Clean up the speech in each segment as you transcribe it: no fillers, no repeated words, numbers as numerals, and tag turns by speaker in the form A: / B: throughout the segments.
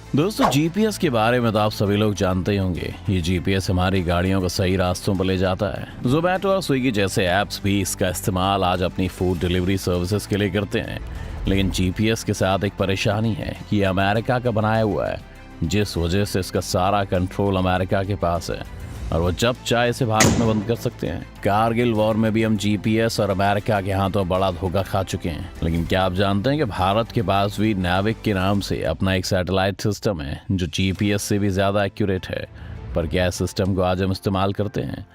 A: दोस्तों, जीपीएस के बारे में तो आप सभी लोग जानते ही होंगे। ये जीपीएस हमारी गाड़ियों को सही रास्तों पर ले जाता है। जोमेटो और स्विगी जैसे ऐप्स भी इसका इस्तेमाल आज अपनी फूड डिलीवरी सर्विसेज के लिए करते हैं। लेकिन जीपीएस के साथ एक परेशानी है कि ये अमेरिका का बनाया हुआ है, जिस वजह से इसका सारा कंट्रोल अमेरिका के पास है और वो जब चाहे इसे भारत में बंद कर सकते हैं। कारगिल वॉर में भी हम जीपीएस और अमेरिका के हाथों बड़ा धोखा खा चुके हैं। लेकिन क्या आप जानते हैं कि भारत के पास भी नाविक के नाम से अपना एक सैटेलाइट सिस्टम है जो जीपीएस से भी ज़्यादा एक्यूरेट है। पर क्या इस सिस्टम को आज हम इस्तेमाल करते हैं,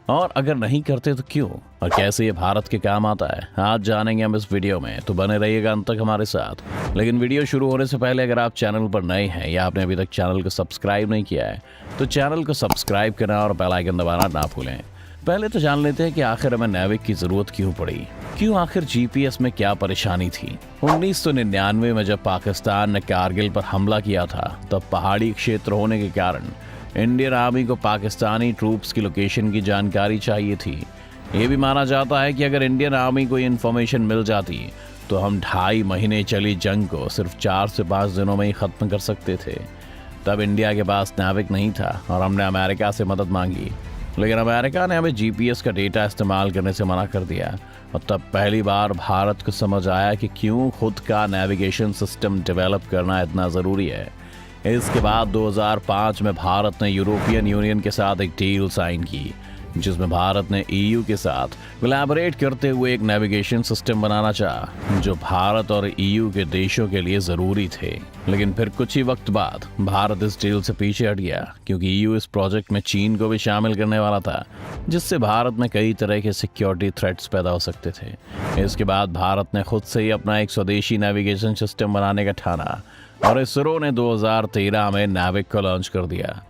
A: और अगर नहीं करते तो क्यों, और कैसे ये भारत के काम आता है, आज जानेंगे हम इस वीडियो में। तो बने रहिएगा अंत तक हमारे साथ। लेकिन वीडियो शुरू होने से पहले अगर आप चैनल पर नए हैं या आपने अभी तक चैनल को सब्सक्राइब नहीं किया है तो चैनल को सब्सक्राइब करना और बेल आइकन दबाना ना भूलें। पहले तो जान लेते हैं कि आखिर हमें नाविक की जरूरत क्यों पड़ी, क्यों आखिर जीपीएस में क्या परेशानी थी। 1999 में जब पाकिस्तान ने कारगिल पर हमला किया था, तब पहाड़ी क्षेत्र होने के कारण इंडियन आर्मी को पाकिस्तानी ट्रूप्स की लोकेशन की जानकारी चाहिए थी। ये भी माना जाता है कि अगर इंडियन आर्मी को इन्फॉर्मेशन मिल जाती तो हम 2.5 महीने चली जंग को सिर्फ 4 से 5 दिनों में ही ख़त्म कर सकते थे। तब इंडिया के पास नाविक नहीं था और हमने अमेरिका से मदद मांगी, लेकिन अमेरिका ने हमें जीपीएस का डेटा इस्तेमाल करने से मना कर दिया। और तब पहली बार भारत को समझ आया कि क्यों खुद का नेविगेशन सिस्टम डेवलप करना इतना ज़रूरी है। इसके बाद 2005 में भारत ने यूरोपियन यूनियन के साथ एक डील साइन की, जिसमें भारत ने ईयू के साथ कोलैबोरेट करते हुए एक नेविगेशन सिस्टम बनाना चाहा जो भारत और ईयू के देशों के लिए ज़रूरी थे। लेकिन फिर कुछ ही वक्त बाद भारत इस डील से पीछे हट गया, क्योंकि ईयू इस प्रोजेक्ट में चीन को भी शामिल करने वाला था, जिससे भारत में कई तरह के सिक्योरिटी थ्रेट्स पैदा हो सकते थे। इसके बाद भारत ने खुद से ही अपना एक स्वदेशी नेविगेशन सिस्टम बनाने का ठाना और इसरो ने 2013 में नाविक को लॉन्च कर दिया।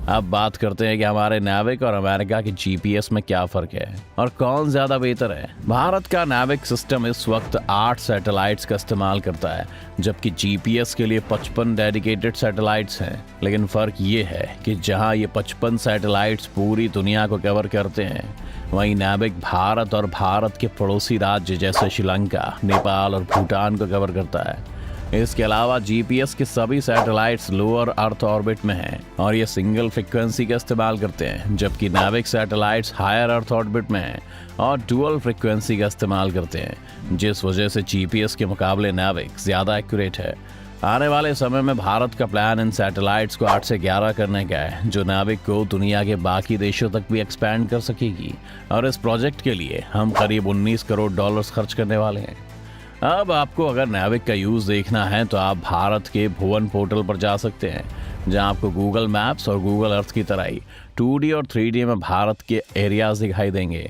A: अब बात करते हैं कि हमारे नाविक और अमेरिका के जीपीएस में क्या फ़र्क है और कौन ज़्यादा बेहतर है। भारत का नाविक सिस्टम इस वक्त 8 सैटेलाइट्स का इस्तेमाल करता है, जबकि जीपीएस के लिए 55 डेडिकेटेड सैटेलाइट्स हैं। लेकिन फ़र्क ये है कि जहां ये 55 सैटेलाइट्स पूरी दुनिया को कवर करते हैं, वहीं नाविक भारत और भारत के पड़ोसी राज्य जैसे श्रीलंका, नेपाल और भूटान को कवर करता है। इसके अलावा जीपीएस के सभी सैटेलाइट्स लोअर अर्थ ऑर्बिट में हैं और ये सिंगल फ्रीक्वेंसी का इस्तेमाल करते हैं, जबकि नाविक सैटेलाइट्स हायर अर्थ ऑर्बिट में हैं और डुअल फ्रीक्वेंसी का इस्तेमाल करते हैं, जिस वजह से जीपीएस के मुकाबले नाविक ज़्यादा एक्यूरेट है। आने वाले समय में भारत का प्लान इन सैटेलाइट्स को 8 से 11 करने का है, जो नाविक को दुनिया के बाकी देशों तक भी एक्सपैंड कर सकेगी। और इस प्रोजेक्ट के लिए हम करीब $19 करोड़ खर्च करने वाले हैं। अब आपको अगर नाविक का यूज़ देखना है तो आप भारत के भुवन पोर्टल पर जा सकते हैं, जहां आपको गूगल मैप्स और गूगल अर्थ की तरह ही 2D और 3D में भारत के एरियाज दिखाई देंगे।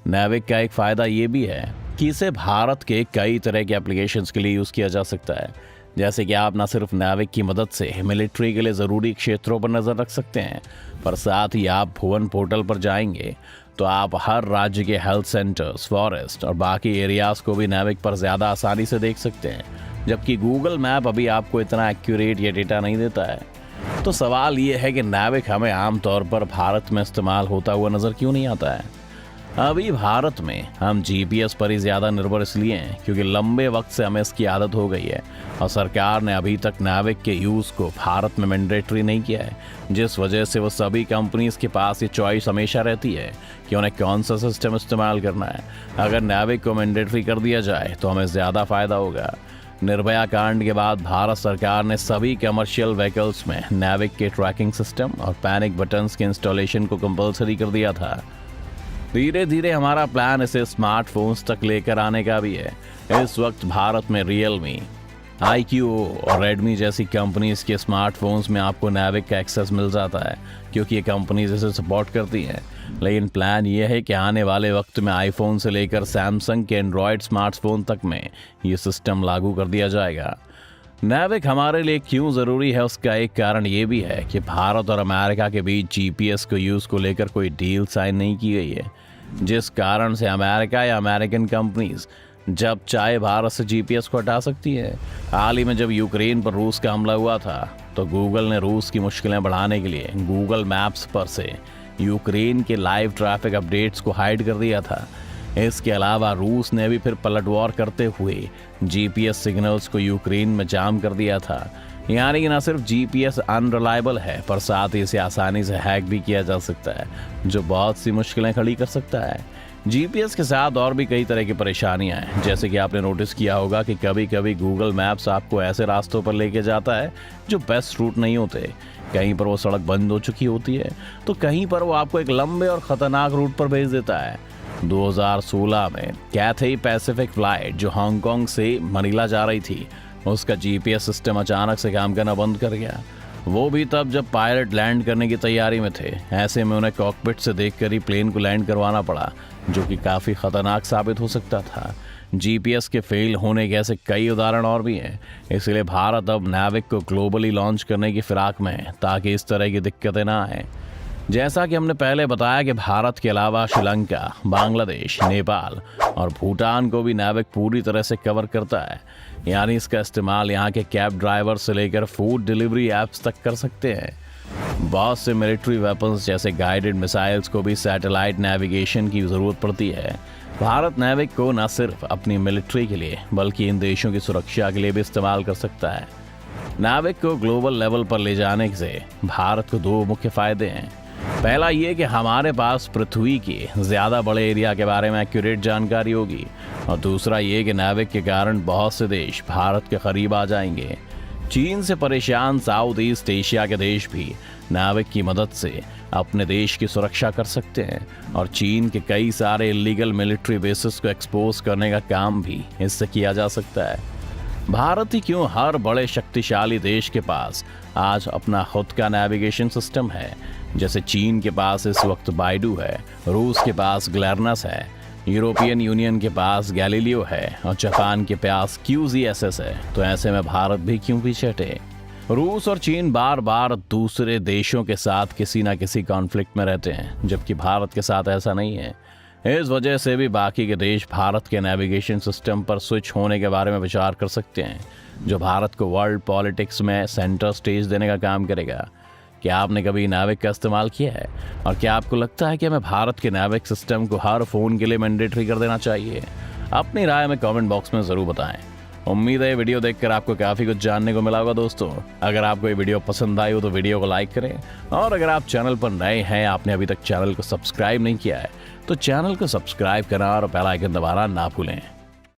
A: नाविक का एक फ़ायदा ये भी है कि इसे भारत के कई तरह के एप्लीकेशंस के लिए यूज़ किया जा सकता है, जैसे कि आप न सिर्फ नाविक की मदद से मिलिट्री के लिए ज़रूरी क्षेत्रों पर नज़र रख सकते हैं, पर साथ ही आप भुवन पोर्टल पर जाएंगे तो आप हर राज्य के हेल्थ सेंटर्स, फॉरेस्ट और बाकी एरियाज़ को भी नाविक पर ज़्यादा आसानी से देख सकते हैं, जबकि गूगल मैप अभी आपको इतना एक्यूरेट ये डेटा नहीं देता है। तो सवाल ये है कि नाविक हमें आमतौर पर भारत में इस्तेमाल होता हुआ नज़र क्यों नहीं आता है। अभी भारत में हम जीपीएस पर ही ज़्यादा निर्भर इसलिए हैं क्योंकि लंबे वक्त से हमें इसकी आदत हो गई है और सरकार ने अभी तक नाविक के यूज़ को भारत में मैंडेटरी नहीं किया है, जिस वजह से वो सभी कंपनीज के पास ये चॉइस हमेशा रहती है कि उन्हें कौन सा सिस्टम इस्तेमाल करना है। अगर नाविक को मैंडेटरी कर दिया जाए तो हमें ज़्यादा फ़ायदा होगा। निर्भया कांड के बाद भारत सरकार ने सभी कमर्शियल व्हीकल्स में नाविक के ट्रैकिंग सिस्टम और पैनिक बटन्स के इंस्टॉलेशन को कंपलसरी कर दिया था। धीरे धीरे हमारा प्लान इसे स्मार्टफोन्स तक लेकर आने का भी है। इस वक्त भारत में रियलमी, IQO और रेडमी जैसी कंपनीज के स्मार्टफोन्स में आपको नाविक का एक्सेस मिल जाता है, क्योंकि ये कंपनीज इसे सपोर्ट करती हैं। लेकिन प्लान ये है कि आने वाले वक्त में आईफोन से लेकर सैमसंग के एंड्रॉयड स्मार्टफोन तक में ये सिस्टम लागू कर दिया जाएगा। नाविक हमारे लिए क्यों ज़रूरी है, उसका एक कारण ये भी है कि भारत और अमेरिका के बीच जीपीएस को यूज़ को लेकर कोई डील साइन नहीं की गई है, जिस कारण से अमेरिका या अमेरिकन कंपनीज जब चाहे भारत से जीपीएस को हटा सकती है। हाल ही में जब यूक्रेन पर रूस का हमला हुआ था तो गूगल ने रूस की मुश्किलें बढ़ाने के लिए गूगल मैप्स पर से यूक्रेन के लाइव ट्रैफिक अपडेट्स को हाइड कर दिया था। इसके अलावा रूस ने भी फिर पलटवार करते हुए जीपीएस सिग्नल्स को यूक्रेन में जाम कर दिया था। यानी कि न सिर्फ जीपीएस अनरिलायबल है, पर साथ ही इसे आसानी से हैक भी किया जा सकता है, जो बहुत सी मुश्किलें खड़ी कर सकता है। जीपीएस के साथ और भी कई तरह की परेशानियां हैं, जैसे कि आपने नोटिस किया होगा कि कभी कभी गूगल मैप्स आपको ऐसे रास्तों पर लेके जाता है जो बेस्ट रूट नहीं होते। कहीं पर वो सड़क बंद हो चुकी होती है, तो कहीं पर वो आपको एक लंबे और खतरनाक रूट पर भेज देता है। 2016 में कैथे पैसिफिक फ्लाइट जो हांगकांग से मनीला जा रही थी, उसका जीपीएस सिस्टम अचानक से काम करना बंद कर गया। वो भी तब जब पायलट लैंड करने की तैयारी में थे। ऐसे में उन्हें कॉकपिट से देखकर ही प्लेन को लैंड करवाना पड़ा, जो कि काफ़ी खतरनाक साबित हो सकता था। जीपीएस के फेल होने के ऐसे कई उदाहरण और भी हैं। इसलिए भारत अब नाविक को ग्लोबली लॉन्च करने की फिराक में है, ताकि इस तरह की दिक्कतें ना आएँ। जैसा कि हमने पहले बताया कि भारत के अलावा श्रीलंका, बांग्लादेश, नेपाल और भूटान को भी नाविक पूरी तरह से कवर करता है। यानी इसका इस्तेमाल यहाँ के कैब ड्राइवर से लेकर फूड डिलीवरी ऐप्स तक कर सकते हैं। बहुत से मिलिट्री वेपन्स जैसे गाइडेड मिसाइल्स को भी सैटेलाइट नेविगेशन की ज़रूरत पड़ती है। भारत नाविक को न सिर्फ अपनी मिलिट्री के लिए बल्कि इन देशों की सुरक्षा के लिए भी इस्तेमाल कर सकता है। नाविक को ग्लोबल लेवल पर ले जाने से भारत को दो मुख्य फायदे हैं। पहला ये कि हमारे पास पृथ्वी के ज़्यादा बड़े एरिया के बारे में एक्यूरेट जानकारी होगी, और दूसरा ये कि नाविक के कारण बहुत से देश भारत के करीब आ जाएंगे। चीन से परेशान साउथ ईस्ट एशिया के देश भी नाविक की मदद से अपने देश की सुरक्षा कर सकते हैं, और चीन के कई सारे इलीगल मिलिट्री बेसिस को एक्सपोज करने का काम भी इससे किया जा सकता है। भारत ही क्यों, हर बड़े शक्तिशाली देश के पास आज अपना खुद का नेविगेशन सिस्टम है। जैसे चीन के पास इस वक्त बाइडू है, रूस के पास ग्लैरनस है, यूरोपियन यूनियन के पास गैलीलियो है और जापान के पास QGSS है। तो ऐसे में भारत भी क्यों पीछे हटे। रूस और चीन बार बार दूसरे देशों के साथ किसी ना किसी कॉन्फ्लिक्ट में रहते हैं, जबकि भारत के साथ ऐसा नहीं है। इस वजह से भी बाकी के देश भारत के नेविगेशन सिस्टम पर स्विच होने के बारे में विचार कर सकते हैं, जो भारत को वर्ल्ड पॉलिटिक्स में सेंटर स्टेज देने का काम करेगा। क्या आपने कभी नाविक का इस्तेमाल किया है, और क्या आपको लगता है कि हमें भारत के नाविक सिस्टम को हर फ़ोन के लिए मैंडेटरी कर देना चाहिए? अपनी राय में कमेंट बॉक्स में ज़रूर बताएं। उम्मीद है ये वीडियो देखकर आपको काफ़ी कुछ जानने को मिला होगा। दोस्तों, अगर आपको ये वीडियो पसंद आई हो तो वीडियो को लाइक करें, और अगर आप चैनल पर नए हैं, आपने अभी तक चैनल को सब्सक्राइब नहीं किया है, तो चैनल को सब्सक्राइब करना और बेल आइकन दबाना ना भूलें।